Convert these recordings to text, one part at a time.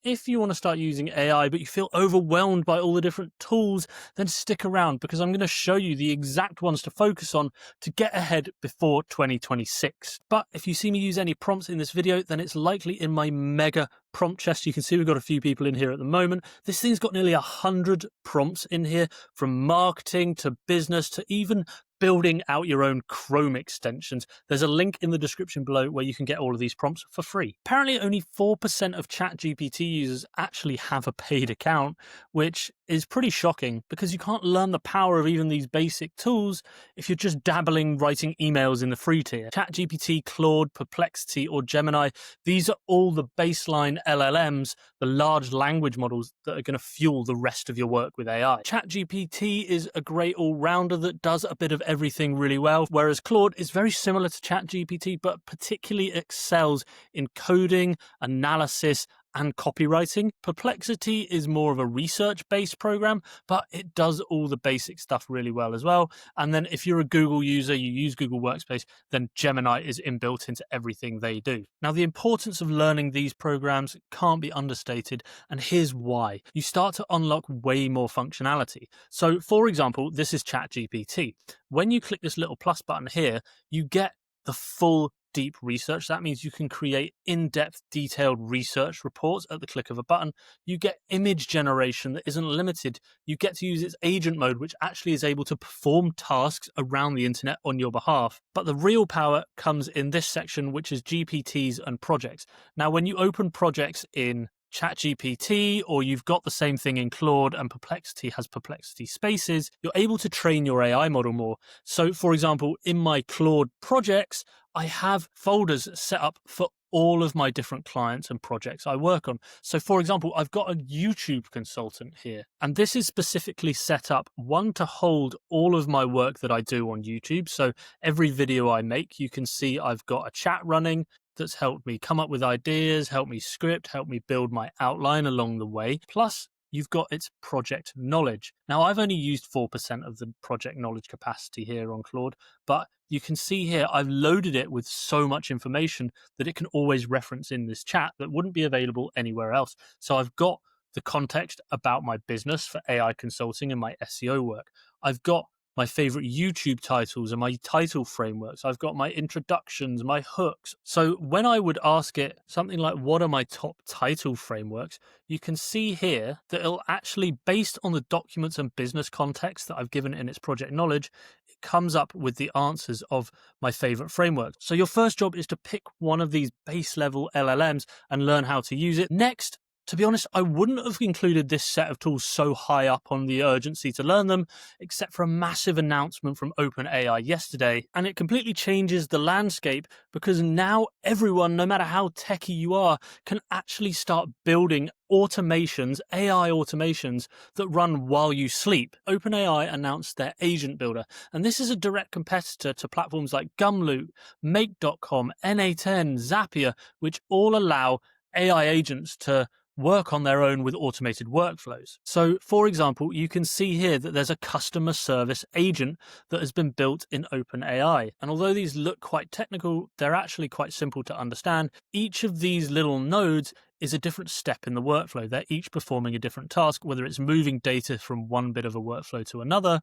if you want to start using AI, but you feel overwhelmed by all the different tools, then stick around because I'm going to show you the exact ones to focus on to get ahead before 2026. But if you see me use any prompts in this video, then it's likely in my mega prompt chest. You can see we've got a few people in here at the moment. This thing's got nearly 100 prompts in here, from marketing to business to even building out your own Chrome extensions. There's a link in the description below where you can get all of these prompts for free. Apparently only 4% of ChatGPT users actually have a paid account, which is pretty shocking because you can't learn the power of even these basic tools if you're just dabbling writing emails in the free tier. ChatGPT, Claude, Perplexity, or Gemini, these are all the baseline LLMs, the large language models that are going to fuel the rest of your work with AI. ChatGPT is a great all-rounder that does a bit of everything really well, whereas Claude is very similar to ChatGPT, but particularly excels in coding, analysis, and copywriting. Perplexity is more of a research-based program, but it does all the basic stuff really well as well. And then if you're a Google user, you use Google Workspace, then Gemini is inbuilt into everything they do. Now, the importance of learning these programs can't be understated, and here's why. You start to unlock way more functionality. So, for example, this is ChatGPT. When you click this little plus button here, you get the full deep research. That means you can create in-depth, detailed research reports at the click of a button. You get image generation that isn't limited. You get to use its agent mode, which actually is able to perform tasks around the internet on your behalf. But the real power comes in this section, which is GPTs and projects. Now, when you open projects in ChatGPT, or you've got the same thing in Claude and Perplexity has Perplexity Spaces, you're able to train your AI model more. So, for example, in my Claude projects, I have folders set up for all of my different clients and projects I work on. So, for example, I've got a YouTube consultant here, and this is specifically set up, one, to hold all of my work that I do on YouTube. So every video I make, you can see I've got a chat running that's helped me come up with ideas, help me script, help me build my outline along the way. Plus, you've got its project knowledge. Now, I've only used 4% of the project knowledge capacity here on Claude, but you can see here I've loaded it with so much information that it can always reference in this chat that wouldn't be available anywhere else. So I've got the context about my business for AI consulting and my SEO work. I've got my favorite YouTube titles and my title frameworks. I've got my introductions, my hooks. So when I would ask it something like, what are my top title frameworks? You can see here that it'll actually, based on the documents and business context that I've given in its project knowledge, it comes up with the answers of my favorite frameworks. So your first job is to pick one of these base level LLMs and learn how to use it. Next, to be honest, I wouldn't have included this set of tools so high up on the urgency to learn them, except for a massive announcement from OpenAI yesterday. And it completely changes the landscape because now everyone, no matter how techie you are, can actually start building automations, AI automations that run while you sleep. OpenAI announced their Agent Builder, and this is a direct competitor to platforms like Gumloop, Make.com, NA10, Zapier, which all allow AI agents to work on their own with automated workflows. So, for example, you can see here that there's a customer service agent that has been built in OpenAI. And although these look quite technical, they're actually quite simple to understand. Each of these little nodes is a different step in the workflow. They're each performing a different task, whether it's moving data from one bit of a workflow to another,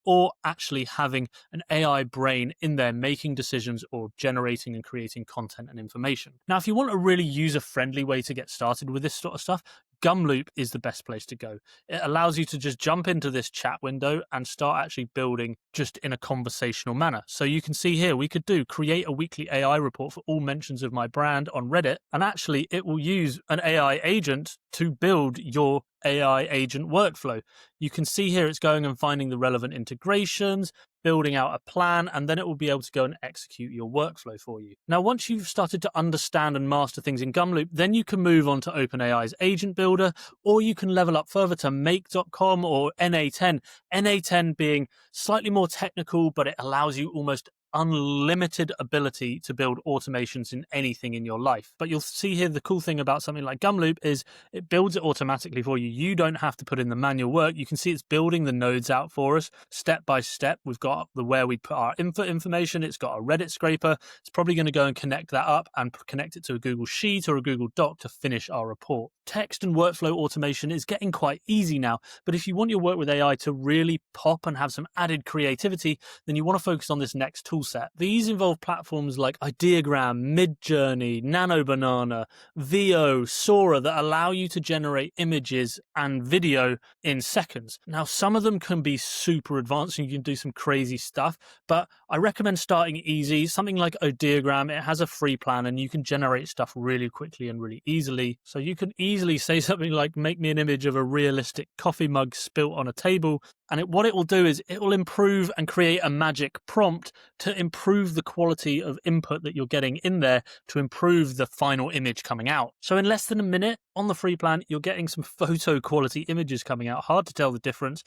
or actually having an AI brain in there making decisions or generating and creating content and information. Now, if you want a really user-friendly way to get started with this sort of stuff, Gumloop is the best place to go. It allows you to just jump into this chat window and start actually building just in a conversational manner. So you can see here, we could create a weekly AI report for all mentions of my brand on Reddit, and actually it will use an AI agent to build your AI agent workflow. You can see here it's going and finding the relevant integrations, building out a plan, and then it will be able to go and execute your workflow for you. Now, once you've started to understand and master things in Gumloop, then you can move on to OpenAI's Agent Builder, or you can level up further to Make.com or NA10. NA10 being slightly more technical, but it allows you almost unlimited ability to build automations in anything in your life. But you'll see here the cool thing about something like Gumloop is it builds it automatically for you. You don't have to put in the manual work. You can see it's building the nodes out for us step by step. We've got where we put our input information. It's got a Reddit scraper. It's probably going to go and connect that up and connect it to a Google Sheet or a Google Doc to finish our report. Text and workflow automation is getting quite easy now, but if you want your work with AI to really pop and have some added creativity, then you want to focus on this next tool set. These involve platforms like Ideogram, Midjourney, NanoBanana, VO, Sora that allow you to generate images and video in seconds. Now, some of them can be super advanced and you can do some crazy stuff, but I recommend starting easy. Something like Ideogram, it has a free plan and you can generate stuff really quickly and really easily. So you can easily say something like, make me an image of a realistic coffee mug spilt on a table. And what it will do is it will improve and create a magic prompt to improve the quality of input that you're getting in there to improve the final image coming out. So in less than a minute on the free plan, you're getting some photo quality images coming out. Hard to tell the difference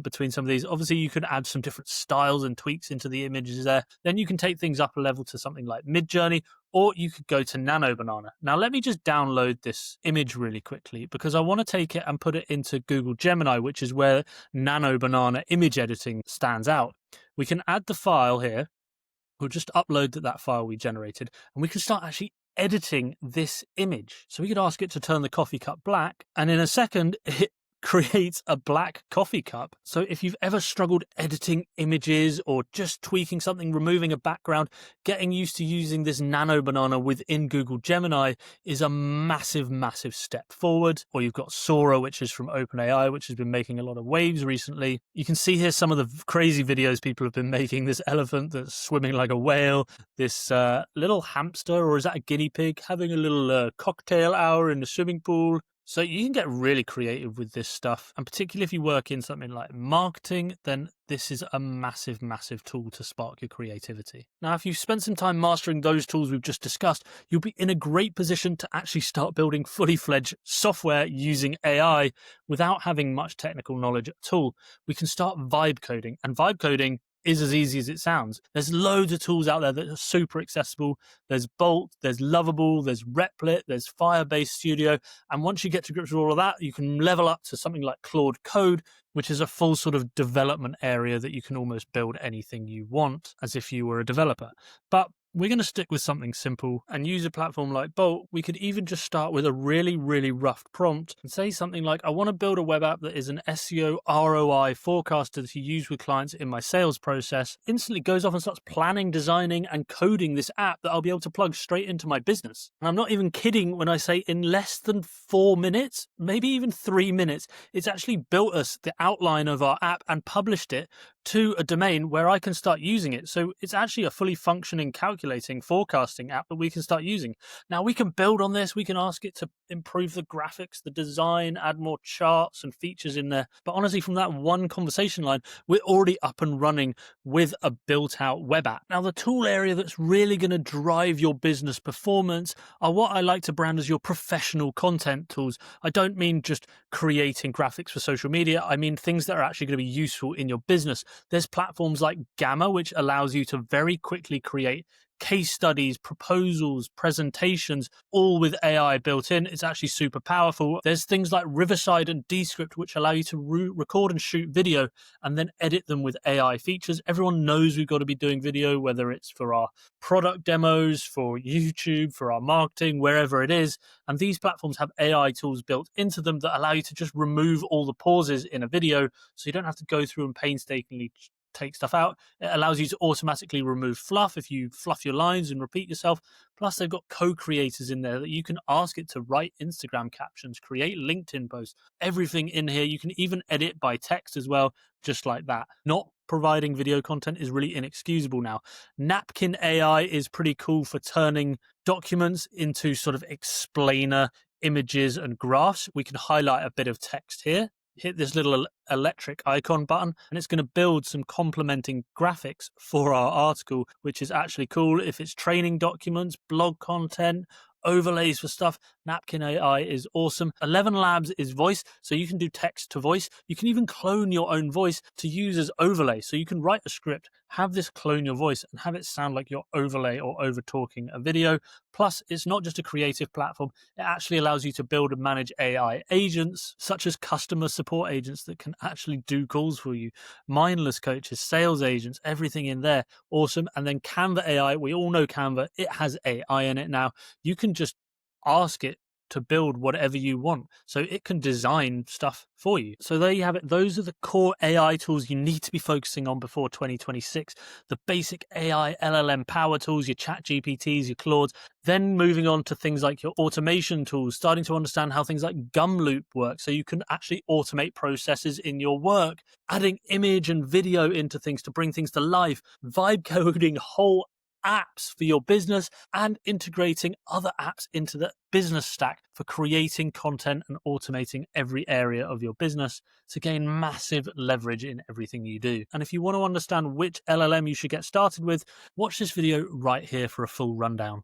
between some of these. Obviously, you can add some different styles and tweaks into the images there. Then you can take things up a level to something like Midjourney, or you could go to NanoBanana. Now, let me just download this image really quickly because I want to take it and put it into Google Gemini, which is where NanoBanana image editing stands out. We can add the file here. We'll just upload that file we generated, and we can start actually editing this image. So we could ask it to turn the coffee cup black, and in a second, it creates a black coffee cup. So if you've ever struggled editing images or just tweaking something, removing a background, getting used to using this NanoBanana within Google Gemini is a massive, massive step forward. Or you've got Sora, which is from OpenAI, which has been making a lot of waves recently. You can see here some of the crazy videos people have been making. This elephant that's swimming like a whale, this little hamster, or is that a guinea pig, having a little cocktail hour in the swimming pool. So you can get really creative with this stuff. And particularly if you work in something like marketing, then this is a massive, massive tool to spark your creativity. Now, if you've spent some time mastering those tools we've just discussed, you'll be in a great position to actually start building fully fledged software using AI without having much technical knowledge at all. We can start vibe coding, and vibe coding is as easy as it sounds. There's loads of tools out there that are super accessible. There's Bolt, there's Lovable, there's Replit, there's Firebase Studio. And once you get to grips with all of that, you can level up to something like Claude Code, which is a full sort of development area that you can almost build anything you want as if you were a developer. But we're going to stick with something simple and use a platform like Bolt. We could even just start with a really, really rough prompt and say something like, I want to build a web app that is an SEO ROI forecaster to use with clients in my sales process. Instantly goes off and starts planning, designing, and coding this app that I'll be able to plug straight into my business. And I'm not even kidding when I say in less than 4 minutes, maybe even 3 minutes, it's actually built us the outline of our app and published it to a domain where I can start using it. So it's actually a fully functioning calculating forecasting app that we can start using. Now we can build on this. We can ask it to improve the graphics, the design, add more charts and features in there. But honestly, from that one conversation line, we're already up and running with a built out web app. Now the tool area that's really going to drive your business performance are what I like to brand as your professional content tools. I don't mean just creating graphics for social media. I mean things that are actually going to be useful in your business. There's platforms like Gamma, which allows you to very quickly create case studies, proposals, presentations, all with AI built in. It's actually super powerful. There's things like Riverside and Descript, which allow you to record and shoot video and then edit them with AI features. Everyone knows we've got to be doing video, whether it's for our product demos, for YouTube, for our marketing, wherever it is. And these platforms have AI tools built into them that allow you to just remove all the pauses in a video so you don't have to go through and painstakingly take stuff out. It allows you to automatically remove fluff if you fluff your lines and repeat yourself. Plus, they've got co-creators in there that you can ask it to write Instagram captions, create LinkedIn posts, everything in here. You can even edit by text as well, just like that. Not providing video content is really inexcusable now. Napkin AI is pretty cool for turning documents into sort of explainer images and graphs. We can highlight a bit of text here, hit this little electric icon button, and it's going to build some complementing graphics for our article, which is actually cool. If it's training documents, blog content, overlays for stuff, Napkin AI is awesome. 11 Labs is voice, so you can do text to voice. You can even clone your own voice to use as overlay. So you can write a script, have this clone your voice and have it sound like you're overlay or over talking a video. Plus, it's not just a creative platform, it actually allows you to build and manage AI agents, such as customer support agents that can actually do calls for you, mindless coaches, sales agents, everything in there. Awesome. And then Canva AI, we all know Canva, it has AI in it now. You can just ask it to build whatever you want, so it can design stuff for you. So there you have it. Those are the core AI tools you need to be focusing on before 2026. The basic AI LLM power tools, your ChatGPTs, your Claudes. Then moving on to things like your automation tools, starting to understand how things like Gumloop work, so you can actually automate processes in your work, adding image and video into things to bring things to life, vibe coding whole apps for your business, and integrating other apps into the business stack for creating content and automating every area of your business to gain massive leverage in everything you do. And if you want to understand which LLM you should get started with, watch this video right here for a full rundown.